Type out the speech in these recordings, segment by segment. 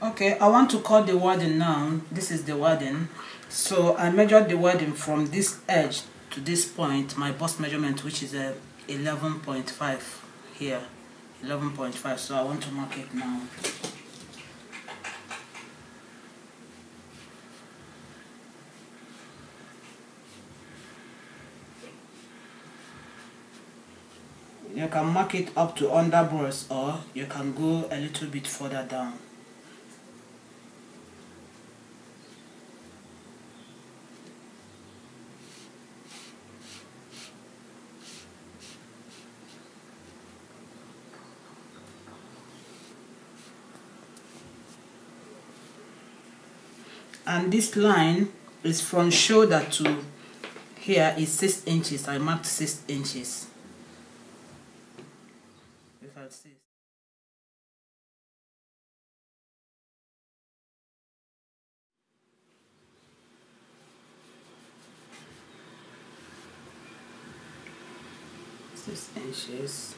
Okay, I want to cut the wording now. This is the wording. So I measured the wording from this edge to this point, my bust measurement, which is a 11.5 here. 11.5. So I want to mark it now. You can mark it up to under breast, or you can go a little bit further down. And this line is from shoulder to here is 6 inches. I marked 6 inches. You can see. Six inches.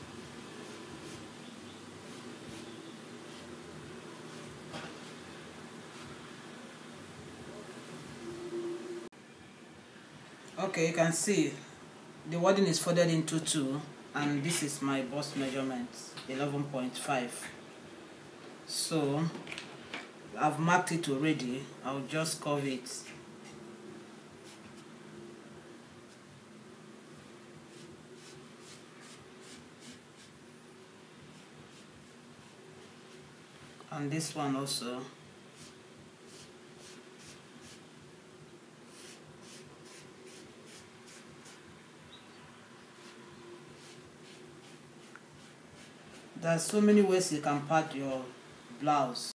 Okay, you can see the wording is folded into 2, and this is my bust measurement, 11.5. So I've marked it already. I'll just curve it. And this one also. There are so many ways you can part your blouse.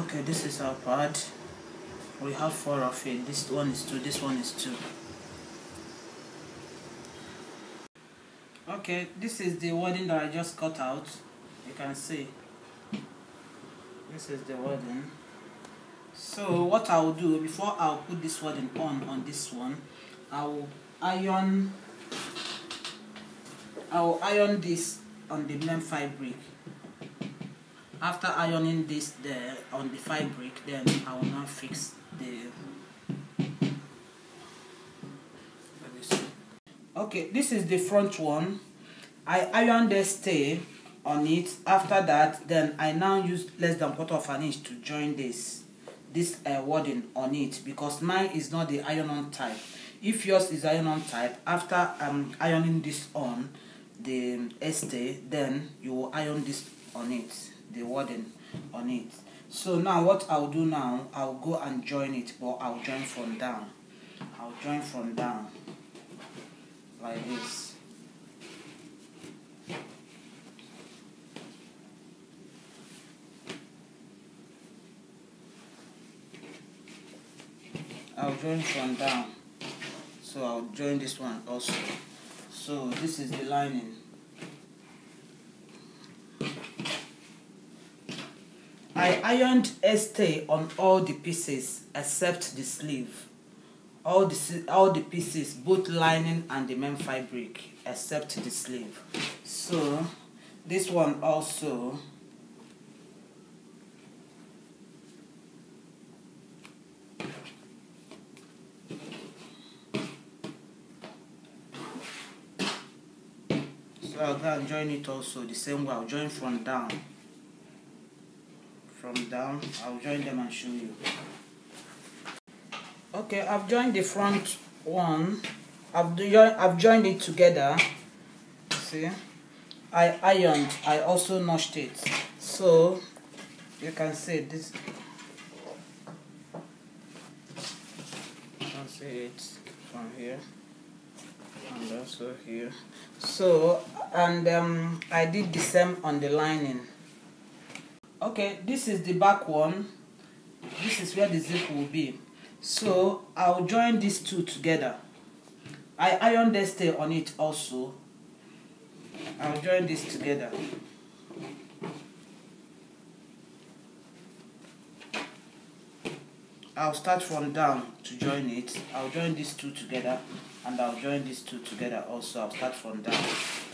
Okay, this is our part. We have 4 of it. This one is 2, this one is 2. Okay, this is the wording that I just cut out. You can see. This is the wording. So what I will do before I'll put this wording on this one, I will iron this on the main fabric. After ironing this there on the fabric, then I will now fix the. Let me see. Okay, this is the front one. I iron the stay on it. After that, then I now use less than 1/4 inch to join this wording on it, because mine is not the iron-on type. If yours is iron-on type, after ironing this on the stay, then you will iron this on it, the wording on it. So now what I'll do now, I'll go and join it, but I'll join from down. like this. I'll join from down, so I'll join this one also. So this is the lining. I ironed a stay on all the pieces except the sleeve. All the pieces, both lining and the main fabric, except the sleeve. So this one also, so I'll go and join it also the same way. I'll join from down. From down, I'll join them and show you. Okay, I've joined the front one. I've joined it together. See, I ironed. I also notched it. So you can see this. You can see it from here and also here. So and I did the same on the lining. Okay, this is the back one. This is where the zip will be. So I'll join these two together. I ironed the stay on it also. I'll join this together. I'll start from down to join it. I'll join these two together and I'll join these two together also. I'll start from down.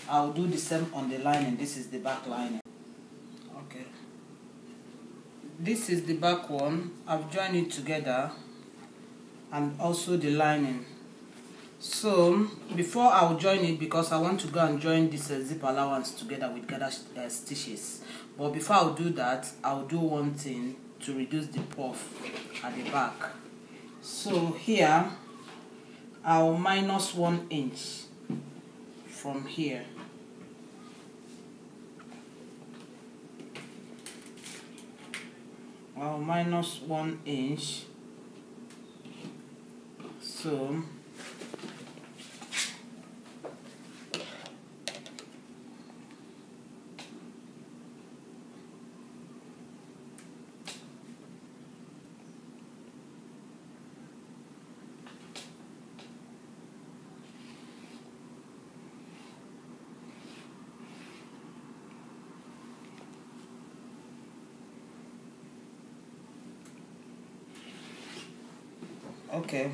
I'll do the same on the lining. This is the back lining. Okay. This is the back one. I've joined it together and also the lining. So before I'll join it, because I want to go and join this zip allowance together with gather stitches, but before I'll do that, I'll do one thing to reduce the puff at the back. So here I'll minus 1 inch from here. I'll minus 1 inch. So okay.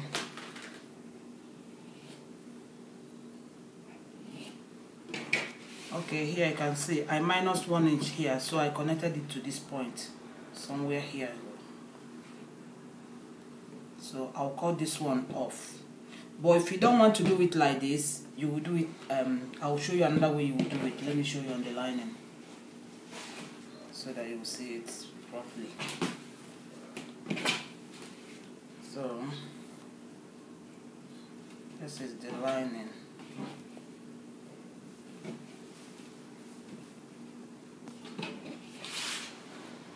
Okay, here you can see I minus 1 inch here, so I connected it to this point somewhere here. So I'll cut this one off. But if you don't want to do it like this, you will do it. I'll show you another way you will do it. Let me show you on the lining so that you will see it properly. So this is the lining.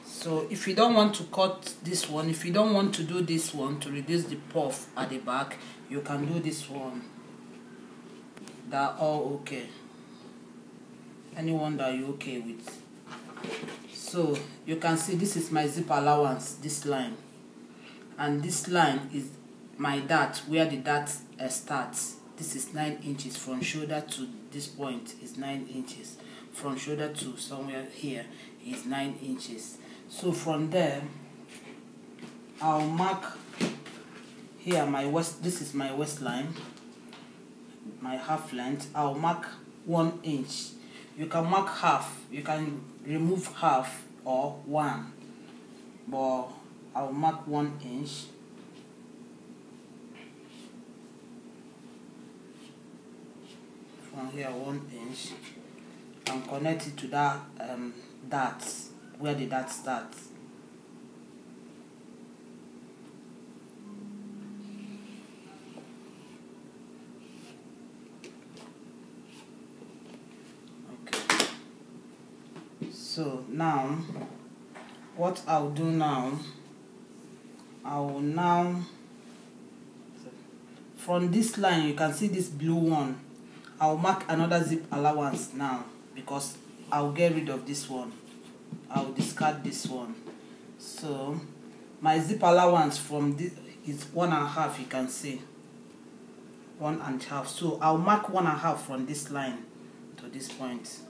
So if you don't want to cut this one, if you don't want to do this one to reduce the puff at the back, you can do this one. They're all okay. Anyone that you're okay with. So you can see this is my zip allowance, this line. And this line is my dart, where the dart starts. This is 9 inches from shoulder to this point is 9 inches. From shoulder to somewhere here is 9 inches. So from there, I'll mark here my waist. This is my waistline, my half length. I'll mark 1 inch. You can mark half. You can remove half or 1, but I'll mark 1 inch. From here 1 inch, and connect it to that dart, where the dart starts. Okay. So now, what I'll do now, I will now, from this line, you can see this blue one. I'll mark another zip allowance now because I'll get rid of this one. I'll discard this one. So my zip allowance from this is 1.5, you can see 1.5. So I'll mark 1.5 from this line to this point.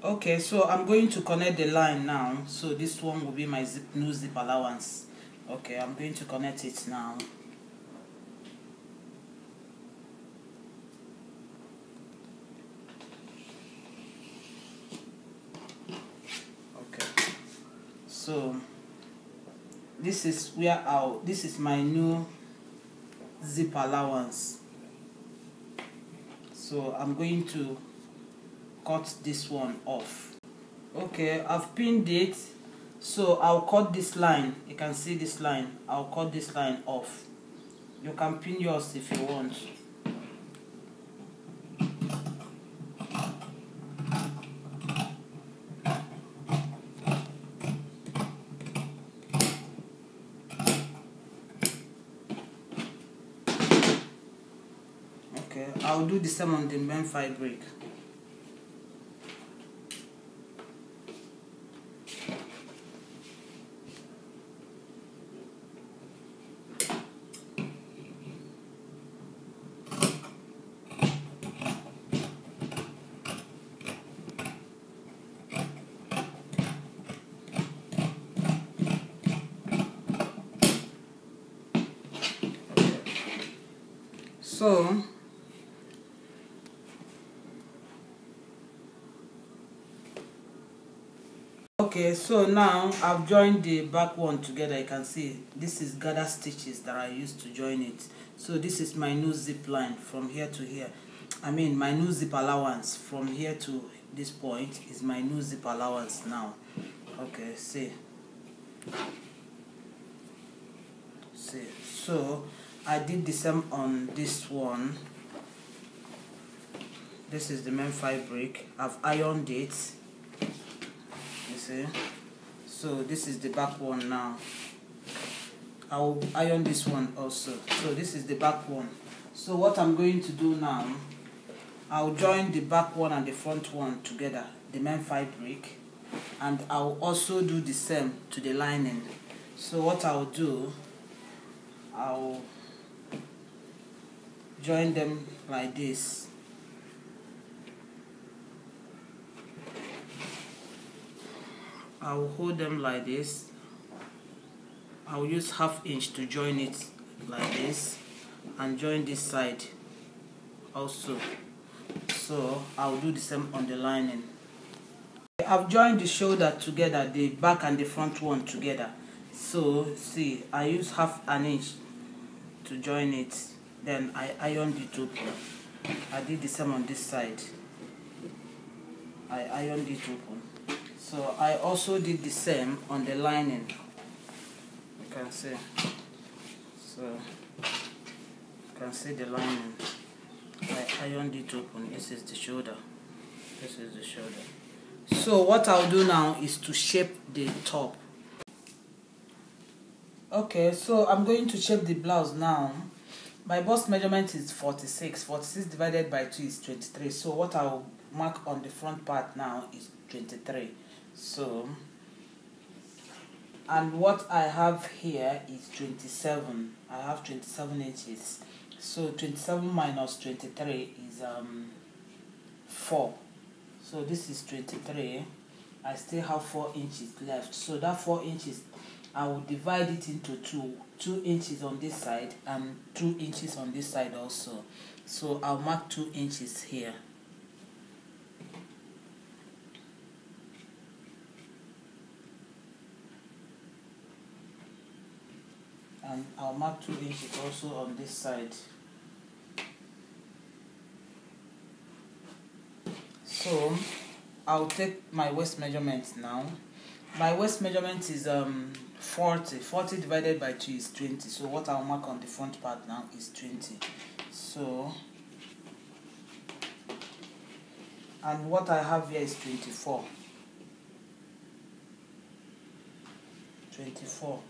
Okay, so I'm going to connect the line now. So this one will be my new zip allowance. Okay, I'm going to connect it now. Okay, so this is where this is my new zip allowance. So I'm going to cut this one off. Okay, I've pinned it, so I'll cut this line. You can see this line. I'll cut this line off. You can pin yours if you want. Okay, I'll do the same on the main fabric. So okay, so now I've joined the back one together. You can see this is gather stitches that I used to join it. So this is my new zip line from here to here. I mean my new zip allowance from here to this point is my new zip allowance now. Okay, see, so I did the same on this one. This is the main fabric. I've ironed it, you see. So this is the back one now. I'll iron this one also. So this is the back one. So what I'm going to do now, I'll join the back one and the front one together, the main fabric, and I'll also do the same to the lining. So what I'll do, I'll join them like this. I'll hold them like this. I'll use 1/2 inch to join it like this, and join this side also. So I'll do the same on the lining. I've joined the shoulder together, the back and the front one together. So see, I use 1/2 inch to join it, then I ironed it open. I did the same on this side. I ironed it open. So I also did the same on the lining. You can see. So you can see the lining. I ironed it open. This is the shoulder. This is the shoulder. So what I'll do now is to shape the top. Okay, so I'm going to shape the blouse now. My bust measurement is 46. 46 divided by 2 is 23. So what I'll mark on the front part now is 23. So, and what I have here is 27. I have 27 inches. So 27 minus 23 is 4. So this is 23. I still have 4 inches left. So that 4 inches, I will divide it into 2 inches on this side and 2 inches on this side also. So I'll mark 2 inches here. And I'll mark 2 inches also on this side. So I'll take my waist measurement now. My waist measurement is 40. 40 divided by 2 is 20. So what I'll mark on the front part now is 20. So and what I have here is 24. 24.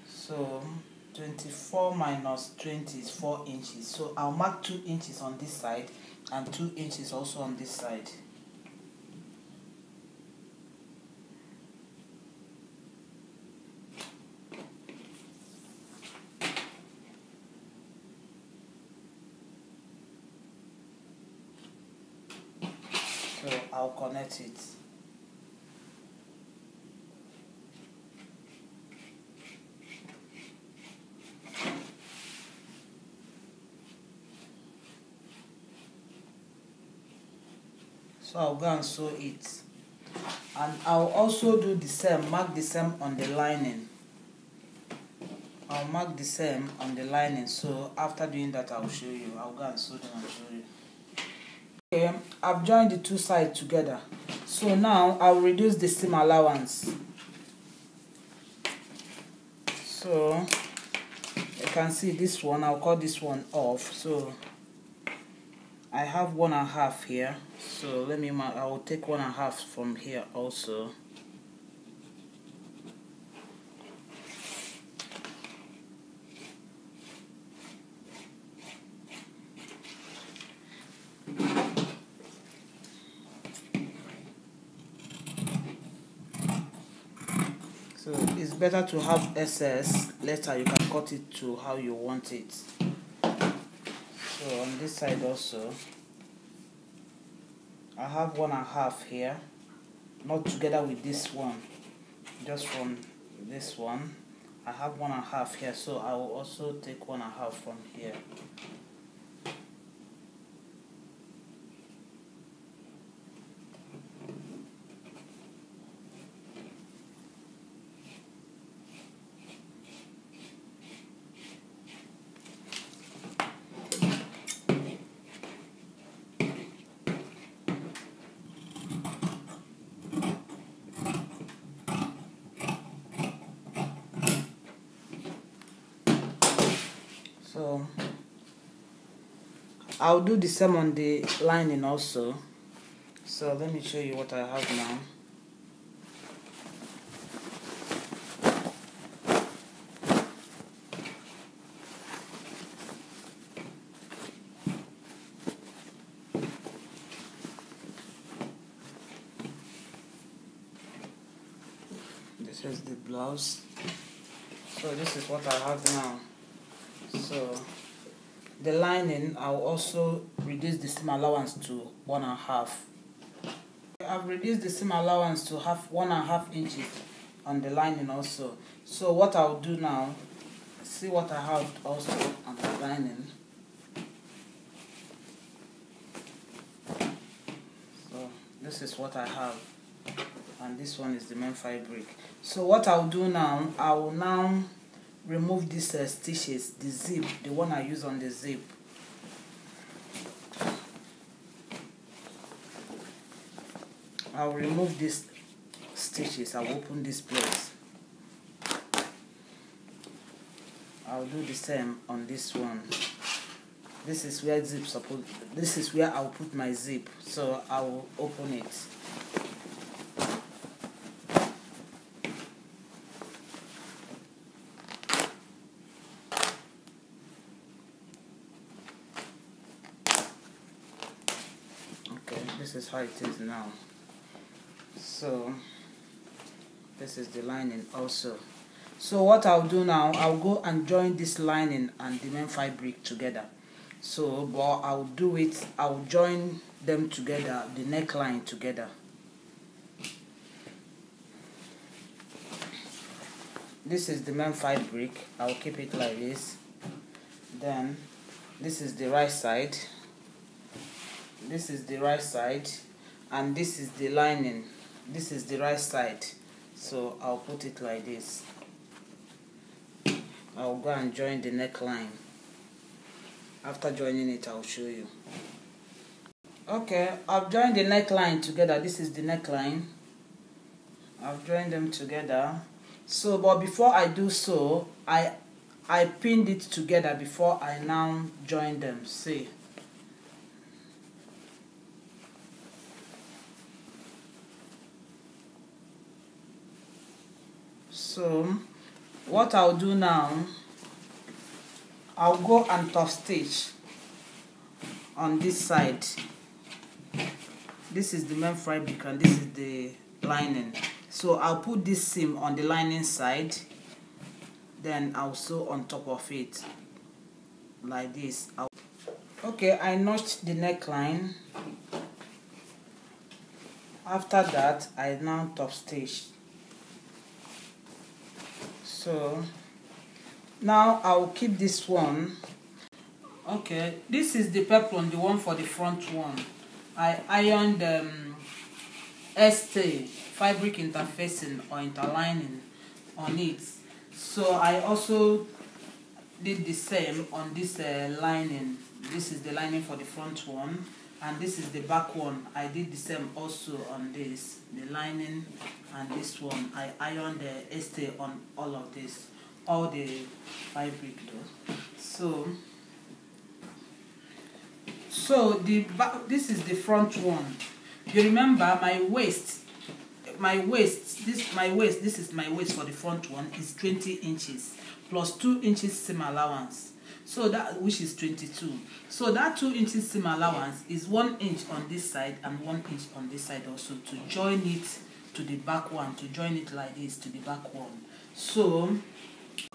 So 24 minus 20 is 4 inches. So I'll mark 2 inches on this side and 2 inches also on this side. So I'll connect it. So I'll go and sew it, and I'll also do the same, mark the same on the lining. I'll mark the same on the lining. So after doing that, I'll show you. I'll go and sew them and show you. Okay, I've joined the two sides together. So now I'll reduce the seam allowance. So you can see this one, I'll cut this one off. So I have 1.5 here. So let me mark, I will take 1.5 from here also. So it's better to have excess. Later you can cut it to how you want it. So on this side also, I have 1.5 here, not together with this one, just from this one. I have 1.5 here, so I will also take 1.5 from here. So I'll do the same on the lining also. So let me show you what I have now. This is the blouse. So this is what I have now. So the lining, I'll also reduce the seam allowance to 1.5. I've reduced the seam allowance to 1.5 inches on the lining also. So what I'll do now, see what I have also on the lining. So this is what I have, and this one is the main fabric. So what I'll do now, I will now remove these stitches, the zip, the one I use on the zip. I'll remove these stitches. I'll open this place. I'll do the same on this one. This is where zip supposed. This is where I'll put my zip. So I will open it. This is how it is now. So this is the lining also. So what I'll do now, I'll go and join this lining and the main fabric together. So but I'll do it, I'll join them together, the neckline together. This is the main fabric. I'll keep it like this. Then this is the right side. This is the right side, and this is the lining. This is the right side. So I'll put it like this. I'll go and join the neckline. After joining it, I'll show you. Okay, I've joined the neckline together. This is the neckline. I've joined them together. So, but before I do so, I pinned it together before I now join them. See. So what I'll do now, I'll go and top stitch on this side. This is the main fabric and this is the lining. So I'll put this seam on the lining side, then I'll sew on top of it like this. Okay, I notched the neckline. After that, I now top stitch. So now I'll keep this one. Okay, this is the peplum, the one for the front one. I ironed ST fabric interfacing or interlining on it. So I also did the same on this lining. This is the lining for the front one, and this is the back one. I did the same also on this, the lining and this one. I ironed the ST on all of this, all the fabric though. So this is the front one. You remember my waist, this is my waist for the front one is 20 inches plus 2 inches seam allowance. So that, which is 22. So that 2 inches seam allowance is 1 inch on this side and 1 inch on this side also, to join it to the back one, to join it like this to the back one. So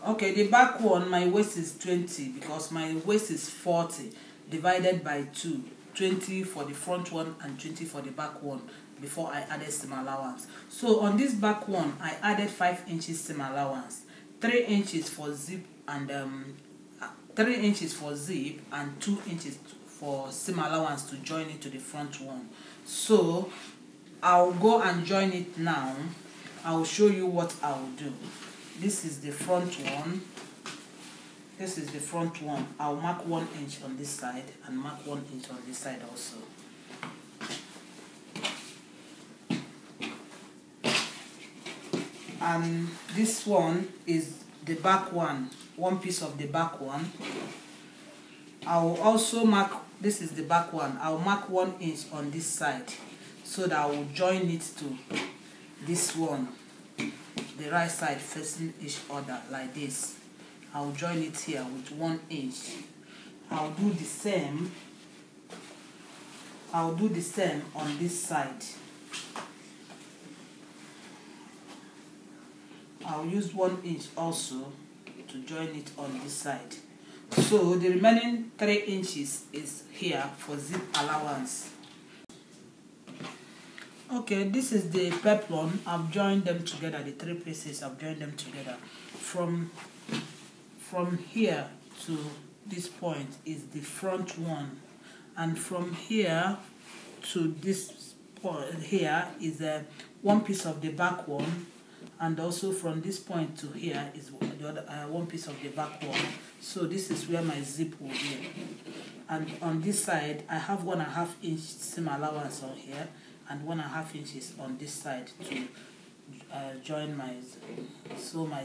okay, the back one, my waist is 20 because my waist is 40 divided by 2, 20 for the front one and 20 for the back one before I added seam allowance. So on this back one, I added 5 inches seam allowance, 3 inches for zip and 3 inches for zip and 2 inches for seam allowance to join it to the front one. So I'll go and join it now. I'll show you what I'll do. This is the front one. This is the front one. I'll mark 1 inch on this side and mark 1 inch on this side also. And this one is the back one, one piece of the back one. I'll also mark, this is the back one, I'll mark 1 inch on this side so that I will join it to this one, the right side facing each other like this. I'll join it here with 1 inch. I'll do the same on this side. I'll use 1 inch also to join it on this side. So the remaining 3 inches is here for zip allowance. Okay, this is the peplum. I've joined them together, the 3 pieces, I've joined them together. From here to this point is the front one, and from here to this point here is one piece of the back one, and also from this point to here is the other one piece of the back one. So this is where my zip will be, and on this side I have 1.5 inch seam allowance on here and 1.5 inches on this side to join my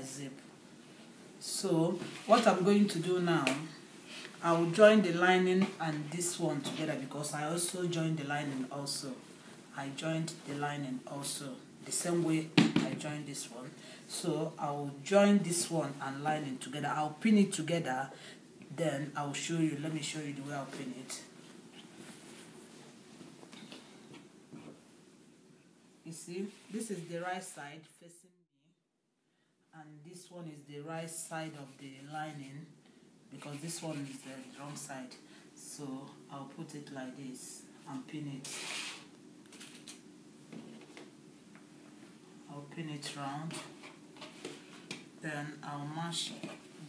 zip. So what I'm going to do now, I will join the lining and this one together because I also joined the lining also. I joined the lining also the same way I joined this one. So I will join this one and lining together. I'll pin it together, then I'll show you. Let me show you the way I'll pin it. You see, this is the right side facing me, and this one is the right side of the lining because this one is the wrong side. So I'll put it like this and pin it. I'll pin it round. Then I'll match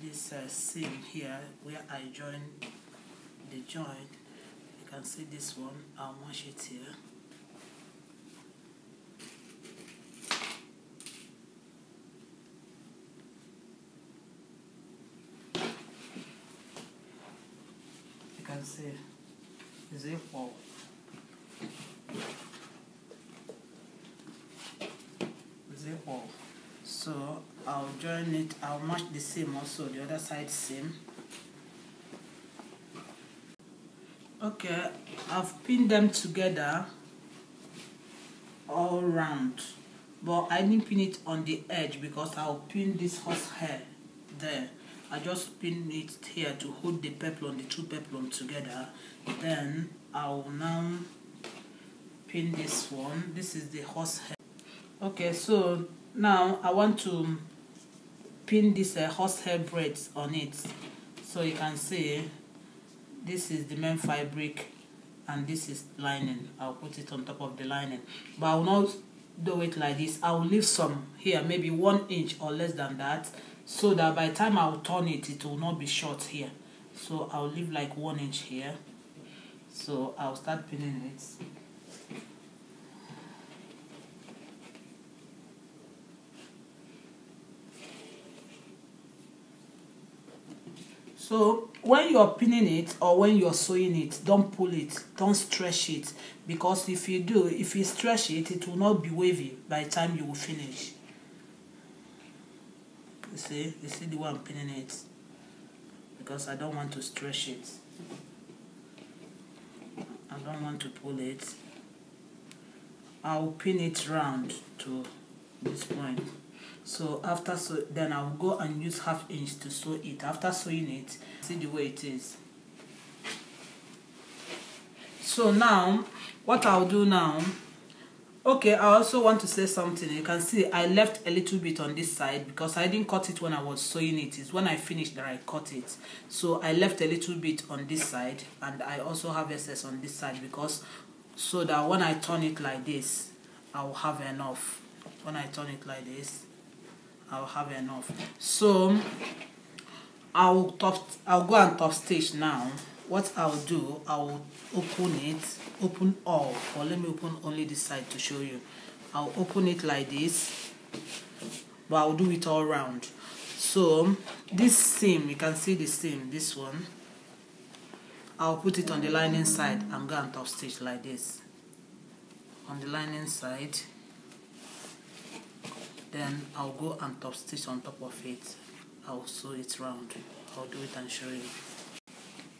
this seam here where I join the joint. You can see this one. I'll match it here. You can see it's equal. So I'll join it, I'll match the seam also, the other side seam. Okay, I've pinned them together all round but I didn't pin it on the edge because I'll pin this horsehair there. I just pin it here to hold the peplum, the two peplum together. Then I'll now pin this one. This is the horsehair. Okay, so now I want to pin this horsehair braids on it. So you can see this is the main fabric and this is lining. I'll put it on top of the lining, but I will not do it like this. I will leave some here, maybe 1 inch or less than that, so that by the time I'll turn it, it will not be short here. So I'll leave like 1 inch here. So I'll start pinning it. So when you're pinning it or when you're sewing it, don't pull it, don't stretch it, because if you do, if you stretch it, it will not be wavy by the time you will finish. You see the way I'm pinning it, because I don't want to stretch it. I don't want to pull it. I'll pin it round to this point. So after then I'll go and use 1/2 inch to sew it. After sewing it, see the way it is. So now what I'll do now, okay, I also want to say something. You can see I left a little bit on this side because I didn't cut it when I was sewing it. It's when I finished that I cut it. So I left a little bit on this side, and I also have excess on this side, because so that when I turn it like this, I'll have enough. When I turn it like this, I'll have enough. So I'll go and top stitch now. What I'll do, I'll open all, or let me open only this side to show you. I'll open it like this, but I'll do it all round. So this seam, you can see the seam, this one, I'll put it on the lining side and go and top stitch like this on the lining side. Then I'll go and top stitch on top of it. I'll sew it round. I'll do it and show you.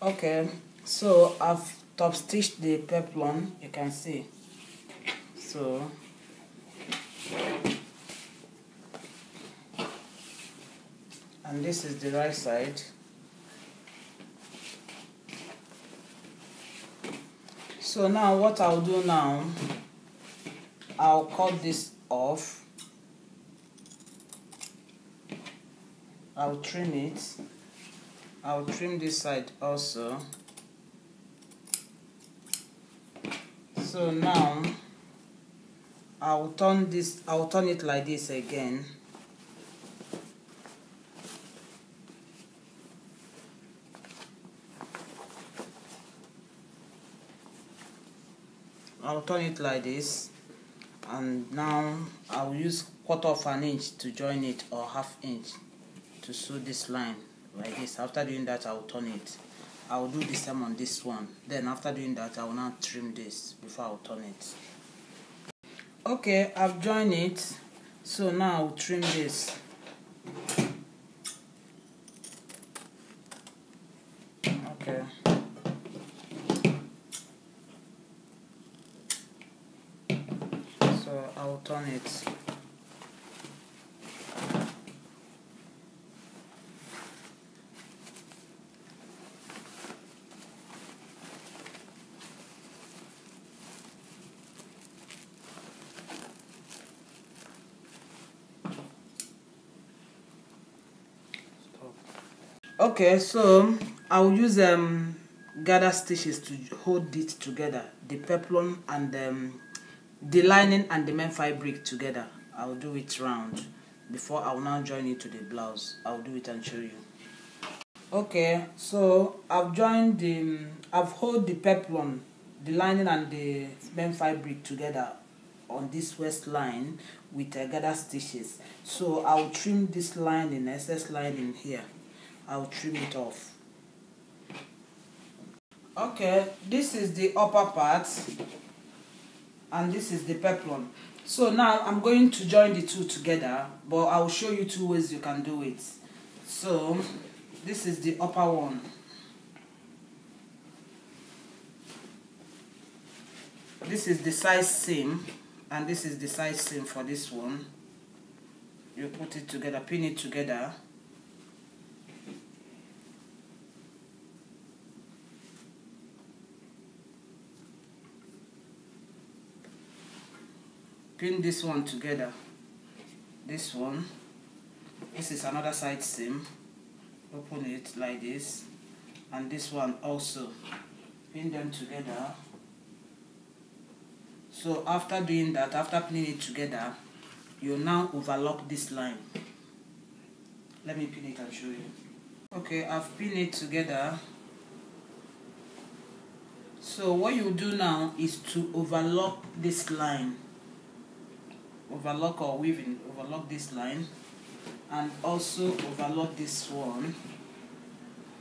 Okay, so I've top stitched the peplum, you can see. So and this is the right side. So now what I'll do now, I'll cut this off. I'll trim it. I'll trim this side also. So now I'll turn it like this again. I'll turn it like this, and now I'll use 1/4 inch to join it, or 1/2 inch to sew this line like this. After doing that, I'll turn it. I'll do the same on this one. Then after doing that, I will now trim this before I'll turn it. Okay, I've joined it. So now I'll trim this. Okay. So I'll turn it. Okay, so I'll use gather stitches to hold it together, the peplum and the lining and the main fabric together. I'll do it round before I'll now join it to the blouse. I'll do it and show you. Okay, so I've joined I've held the peplum, the lining and the main fabric together on this waistline with gather stitches. So I'll trim this lining, excess lining here. I'll trim it off. Okay, this is the upper part and this is the peplum. So now I'm going to join the two together, but I'll show you 2 ways you can do it. So this is the upper one. This is the side seam and this is the side seam for this one. You put it together, pin it together. Pin this one together. This one. This is another side seam. Open it like this. And this one also. Pin them together. So after doing that, after pinning it together, you now overlock this line. Let me pin it and show you. Okay, I've pinned it together. So what you do now is to overlock this line. Overlock or weaving, overlock this line, and also overlock this one.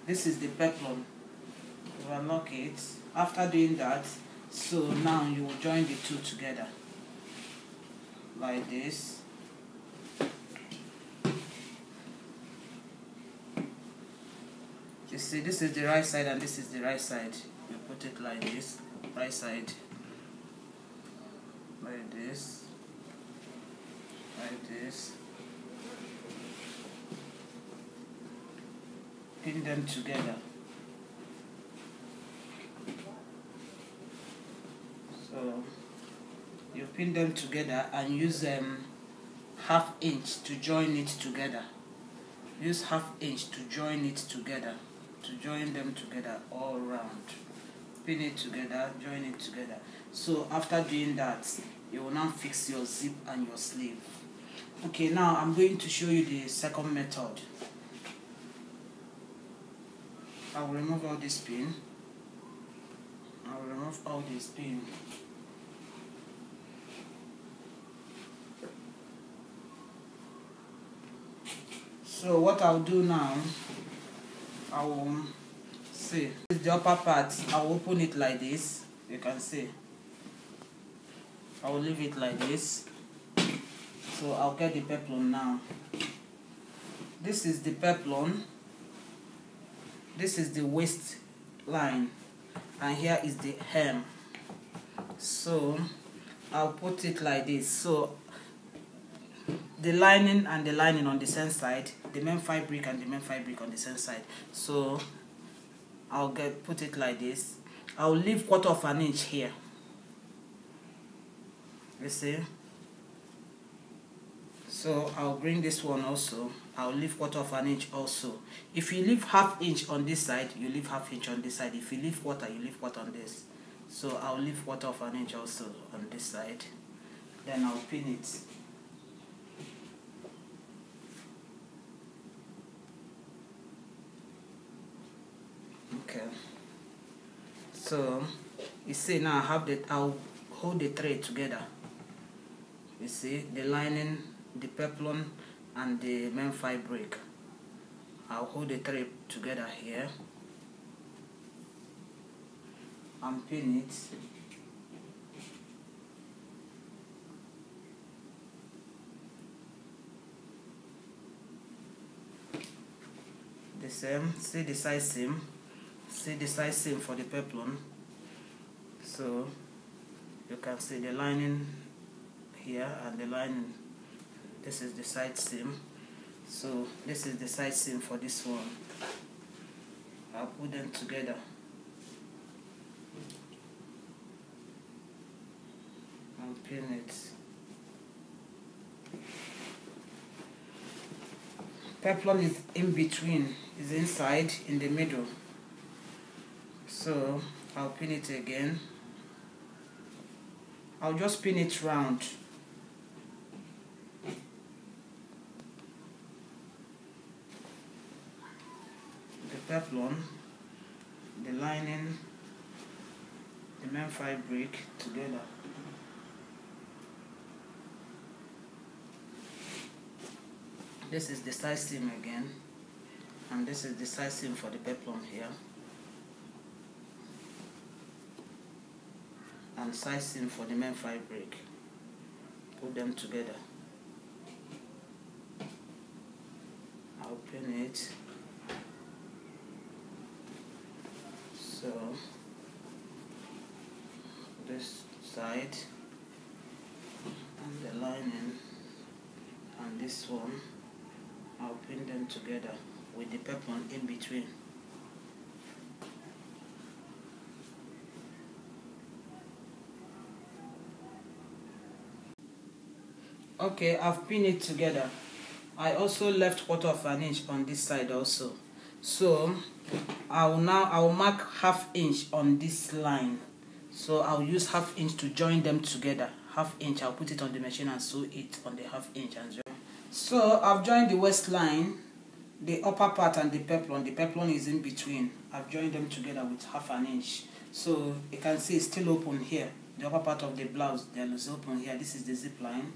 This is the peplum. Overlock it. After doing that, so now you will join the two together like this. You see, this is the right side and this is the right side. You put it like this, right side like this. Like this. Pin them together. So you pin them together and use 1/2 inch to join it together. Use 1/2 inch to join it together. To join them together all around. Pin it together, join it together. So after doing that, you will now fix your zip and your sleeve. Okay, now I'm going to show you the second method. I will remove all this pin. I will remove all this pin. So what I'll do now, I will see. This is the upper part. I will open it like this. You can see. I will leave it like this. So I'll get the peplum now. This is the peplum. This is the waist line. And here is the hem. So I'll put it like this. So the lining and the lining on the same side, the main fabric and the main fabric on the same side. So I'll put it like this. I'll leave 1/4 inch here. You see? So I'll bring this one also. I'll leave 1/4 inch also. If you leave 1/2 inch on this side, you leave 1/2 inch on this side. If you leave 1/4, you leave 1/4 on this. So I'll leave 1/4 inch also on this side. Then I'll pin it. Okay. So you see now I'll hold the thread together. You see the lining, the peplum and the main fabric. I'll hold the thread together here and pin it. The same, see the side seam. See the side seam for the peplum. So you can see the lining here and the lining. This is the side seam. So this is the side seam for this one. I'll put them together. And pin it. Peplum is in between, is inside, in the middle. So I'll pin it again. I'll just pin it round. The peplum, the lining, the main fabric together. This is the side seam again, and this is the side seam for the peplum here, and side seam for the main fabric. Put them together. I'll pin it. So this side, lining and this one, I'll pin them together with the peplum in between. Okay, I've pinned it together. I also left 1/4 inch on this side also. So I'll mark 1/2 inch on this line. So I'll use 1/2 inch to join them together. 1/2 inch, I'll put it on the machine and sew it on the 1/2 inch and join. So I've joined the waistline, the upper part and the peplum. The peplum is in between. I've joined them together with 1/2 inch. So you can see it's still open here. The upper part of the blouse, there is open here. This is the zip line.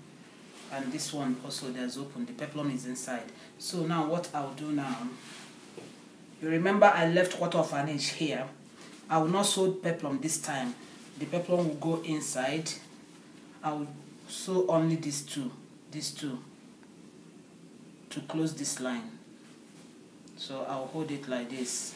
And this one also there's open. The peplum is inside. So now what I'll do now, you remember I left 1/4 inch here. I will not sew peplum this time. The peplum will go inside. I will sew only these two to close this line. So I'll hold it like this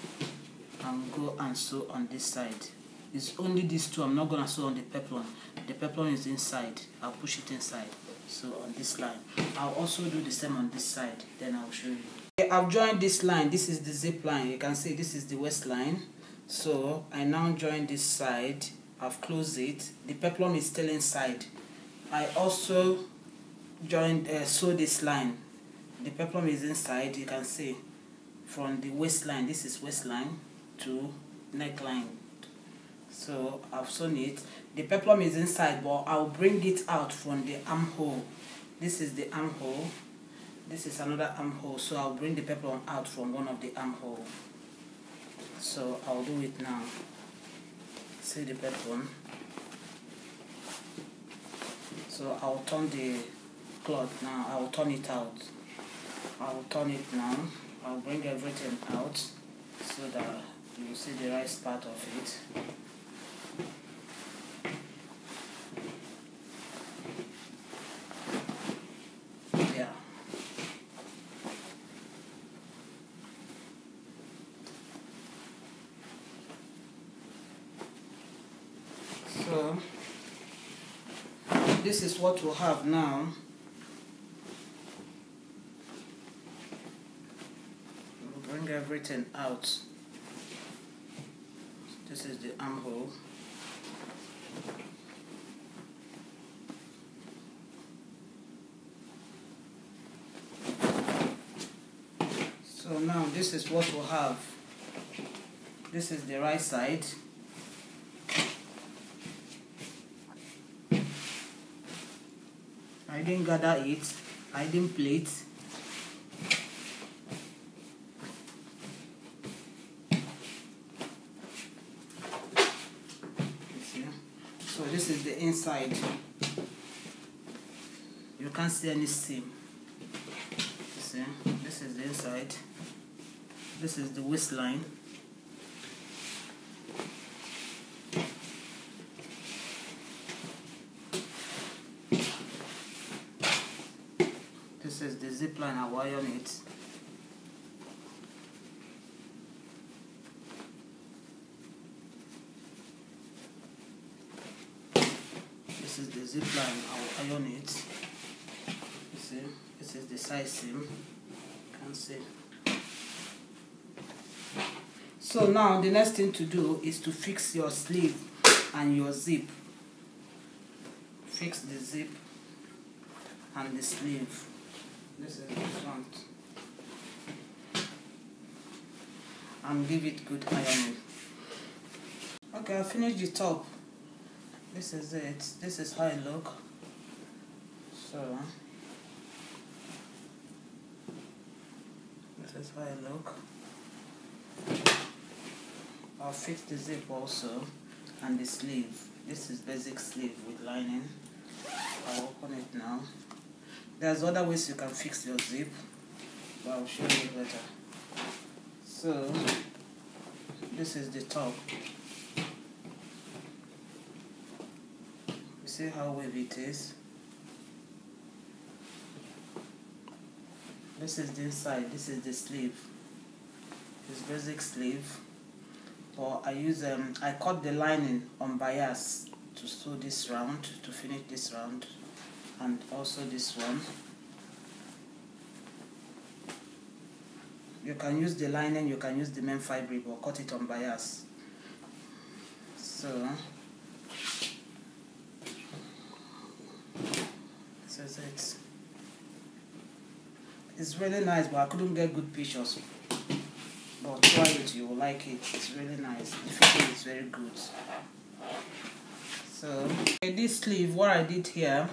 and go and sew on this side. It's only these two. I'm not gonna sew on the peplum. The peplum is inside. I'll push it inside. So on this line, I'll also do the same on this side. Then I'll show you. Okay, I've joined this line. This is the zip line. You can see this is the waistline. So I now join this side. I've closed it. The peplum is still inside. I also joined sew this line. The peplum is inside. You can see from the waistline. This is waistline to neckline. So I've sewn it. The peplum is inside, but I'll bring it out from the armhole. This is the armhole. This is another armhole. So I'll bring the peplum out from one of the armhole. So I'll do it now. See the peplum. So I'll turn the cloth now. I'll turn it out. I'll turn it now. I'll bring everything out so that you will see the right part of it. So this is what we'll have now. We'll bring everything out. This is the armhole. So now this is what we'll have. This is the right side. I didn't gather it, I didn't plait. So this is the inside. You can't see any seam. See? This is the inside. This is the waistline. This is the zip line. I wire on it. This is the zip line. I'll iron it. You see, this is the side seam. You can see. So now the next thing to do is to fix your sleeve and your zip. Fix the zip and the sleeve. This is the front. And give it good ironing. Okay, I finished the top. This is it. This is how it look. So this is how it look. I'll fix the zip also and the sleeve. This is basic sleeve with lining. I'll open it now. There's other ways you can fix your zip, but I'll show you later. So this is the top. You see how wavy it is? This is the inside. This is the sleeve. It's basic sleeve. But I cut the lining on bias to sew this round, to finish this round. and also this one. You can use the lining, you can use the main fabric, or cut it on bias. So this is it. It's really nice, but I couldn't get good pictures. But try it, you will like it. It's really nice. The fitting is very good. So this sleeve, what I did here,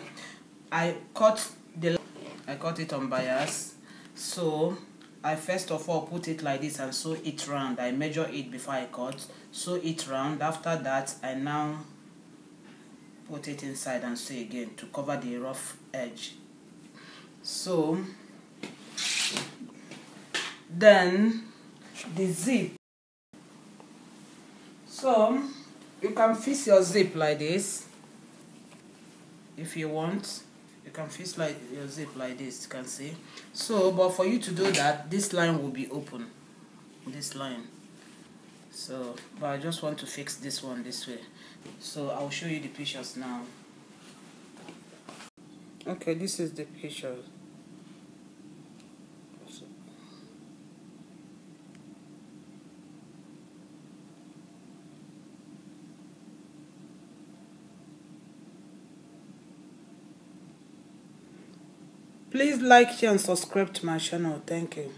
I cut it on bias. So I first of all put it like this and sew it round. I measure it before I cut, sew it round. After that, I now put it inside and sew again to cover the rough edge. So then the zip. So you can fix your zip like this if you want. You can fix like your zip like this, you can see. So but for you to do that, this line will be open, this line. So but I just want to fix this one this way, so I'll show you the pictures now. Okay, this is the picture. Please like, share and subscribe to my channel. Thank you.